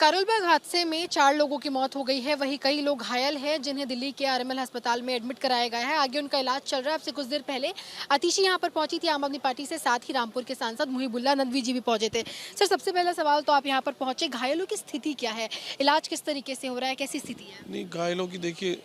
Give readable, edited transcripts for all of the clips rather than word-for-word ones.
करोलबाग हादसे में 4 लोगों की मौत हो गई है, वहीं कई लोग घायल हैं जिन्हें दिल्ली के आरएमएल अस्पताल में एडमिट कराया गया है। आगे उनका इलाज चल रहा है। अब से कुछ देर पहले अतिशी यहां पर पहुंची थी आम आदमी पार्टी से, साथ ही रामपुर के सांसद मुहिबुल्लाह नदवी जी भी पहुंचे थे। सर, सबसे पहला सवाल तो आप यहां पर पहुंचे, घायलों की स्थिति क्या है, इलाज किस तरीके से हो रहा है, कैसी स्थिति है? नहीं, घायलों की देखिए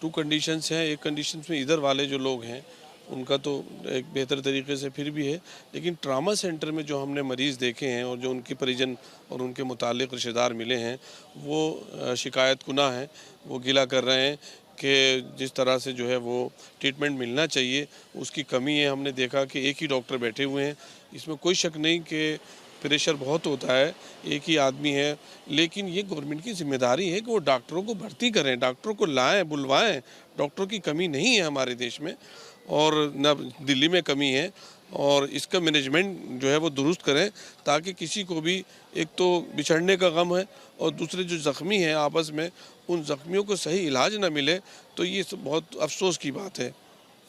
2 कंडीशंस हैं। एक कंडीशन में इधर वाले जो लोग हैं उनका तो एक बेहतर तरीके से फिर भी है, लेकिन ट्रामा सेंटर में जो हमने मरीज़ देखे हैं और जो उनके परिजन और उनके मुतालिक रिश्तेदार मिले हैं वो शिकायत कुना हैं। वो गिला कर रहे हैं कि जिस तरह से जो है वो ट्रीटमेंट मिलना चाहिए उसकी कमी है। हमने देखा कि एक ही डॉक्टर बैठे हुए हैं, इसमें कोई शक नहीं कि प्रेशर बहुत होता है, एक ही आदमी है, लेकिन ये गवर्नमेंट की जिम्मेदारी है कि वो डॉक्टरों को भर्ती करें, डॉक्टरों को लाएं, बुलवाएं। डॉक्टरों की कमी नहीं है हमारे देश में और न दिल्ली में कमी है, और इसका मैनेजमेंट जो है वो दुरुस्त करें ताकि किसी को भी एक तो बिछड़ने का गम है और दूसरे जो ज़ख्मी हैं आपस में उन ज़ख्मियों को सही इलाज ना मिले, तो ये बहुत अफसोस की बात है।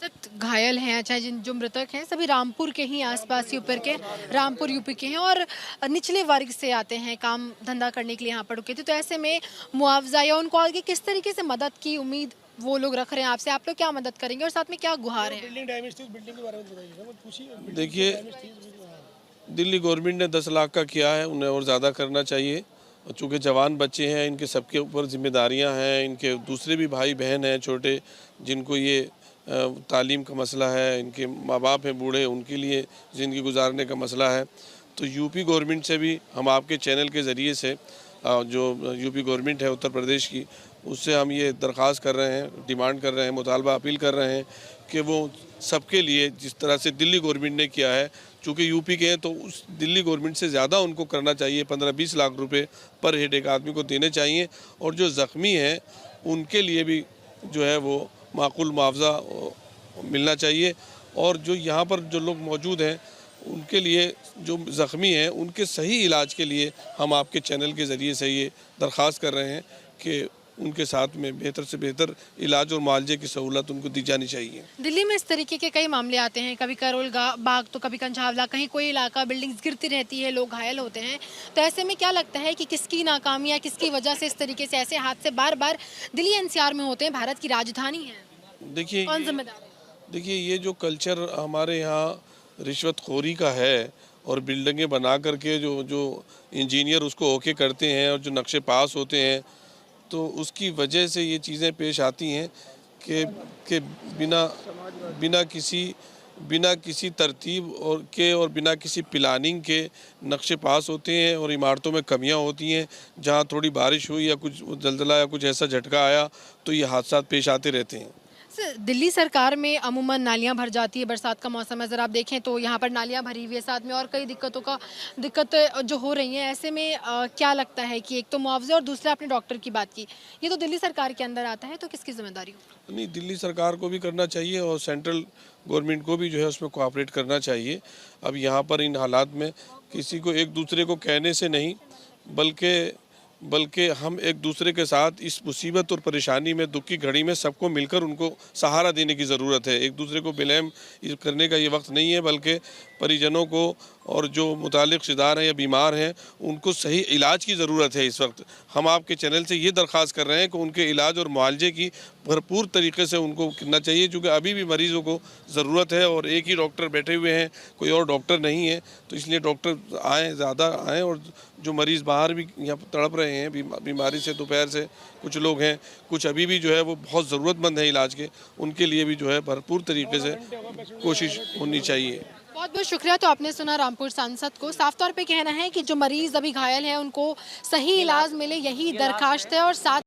सर, घायल हैं, अच्छा, जिन जो मृतक हैं सभी रामपुर के ही आसपास ऊपर के, रामपुर यूपी के हैं और निचले वर्ग से आते हैं, काम धंधा करने के लिए यहाँ पर रुके थे। तो ऐसे में मुआवजा या उनको आगे किस तरीके से मदद की उम्मीद वो लोग रख रहे हैं आपसे, आप लोग क्या मदद करेंगे और साथ में क्या गुहार है? बिल्डिंग डैमेज थी, उस बिल्डिंग के बारे में बताइए। देखिए, दिल्ली गवर्नमेंट ने 10 लाख का किया है, उन्हें और ज़्यादा करना चाहिए। और चूँकि जवान बच्चे हैं, इनके सबके ऊपर जिम्मेदारियां हैं, इनके दूसरे भी भाई बहन हैं छोटे जिनको ये तालीम का मसला है, इनके माँ बाप हैं बूढ़े, उनके लिए ज़िंदगी गुजारने का मसला है। तो यूपी गवर्नमेंट से भी हम आपके चैनल के ज़रिए से जो यूपी गवर्नमेंट है उत्तर प्रदेश की, उससे हम ये दरख्वास्त कर रहे हैं, डिमांड कर रहे हैं, मुतालबा अपील कर रहे हैं कि वो सबके लिए जिस तरह से दिल्ली गवर्नमेंट ने किया है, चूँकि यूपी के हैं तो उस दिल्ली गवर्नमेंट से ज़्यादा उनको करना चाहिए। 15-20 लाख रुपए पर हेड एक आदमी को देने चाहिए, और जो ज़ख्मी हैं उनके लिए भी जो है वो माकूल मुआवजा मिलना चाहिए। और जो यहाँ पर जो लोग मौजूद हैं उनके लिए, जो ज़ख्मी हैं उनके सही इलाज के लिए हम आपके चैनल के ज़रिए से ये दरख्वास्त कर रहे हैं कि उनके साथ में बेहतर से बेहतर इलाज और मुआवजे की सहूलत उनको दी जानी चाहिए। दिल्ली में इस तरीके के कई मामले आते हैं, कभी बाग तो कभी कंझावला, कहीं कोई इलाका बिल्डिंग्स गिरती रहती है, लोग घायल होते हैं। तो ऐसे में क्या लगता है कि किसकी नाकामी या किसकी वजह से इस तरीके से ऐसे हादसे बार बार दिल्ली एनसीआर में होते हैं? भारत की राजधानी है, देखिए कौन जिम्मेदार है? देखिए ये जो कल्चर हमारे यहाँ रिश्वतखोरी का है, और बिल्डिंगें बना करके जो जो इंजीनियर उसको ओके करते हैं और जो नक्शे पास होते हैं, तो उसकी वजह से ये चीज़ें पेश आती हैं कि बिना बिना किसी तरतीब और बिना किसी प्लानिंग के नक्शे पास होते हैं और इमारतों में कमियां होती हैं। जहां थोड़ी बारिश हुई या कुछ ज़लज़ला या कुछ ऐसा झटका आया तो ये हादसा पेश आते रहते हैं। सर, दिल्ली सरकार में अमूमन नालियां भर जाती है, बरसात का मौसम है, ज़रा आप देखें तो यहाँ पर नालियां भरी हुई है, साथ में और कई दिक्कतें जो हो रही हैं। ऐसे में क्या लगता है कि एक तो मुआवजे और दूसरा आपने डॉक्टर की बात की, ये तो दिल्ली सरकार के अंदर आता है, तो किसकी जिम्मेदारी हो? नहीं, दिल्ली सरकार को भी करना चाहिए और सेंट्रल गवर्नमेंट को भी जो है उसमें कोऑपरेट करना चाहिए। अब यहाँ पर इन हालात में किसी को एक दूसरे को कहने से नहीं, बल्कि हम एक दूसरे के साथ इस मुसीबत और परेशानी में, दुख की घड़ी में सबको मिलकर उनको सहारा देने की ज़रूरत है। एक दूसरे को ब्लेम करने का ये वक्त नहीं है, बल्कि परिजनों को और जो मुतालिक रिश्तेदार हैं या बीमार हैं उनको सही इलाज की ज़रूरत है। इस वक्त हम आपके चैनल से ये दरख्वास्त कर रहे हैं कि उनके इलाज और मुआवजे की भरपूर तरीके से उनको करना चाहिए, क्योंकि अभी भी मरीज़ों को ज़रूरत है और एक ही डॉक्टर बैठे हुए हैं, कोई और डॉक्टर नहीं है। तो इसलिए डॉक्टर आएँ, ज़्यादा आएँ, और जो मरीज़ बाहर भी यहाँ तड़प रहे हैं बीमारी से, दोपहर से कुछ लोग हैं, कुछ अभी भी जो है वो बहुत ज़रूरतमंद है इलाज के, उनके लिए भी जो है भरपूर तरीके से कोशिश होनी चाहिए। बहुत बहुत शुक्रिया। तो आपने सुना रामपुर सांसद को, साफ तौर पे कहना है कि जो मरीज अभी घायल हैं उनको सही इलाज मिले, यही दरखास्त है। और साथ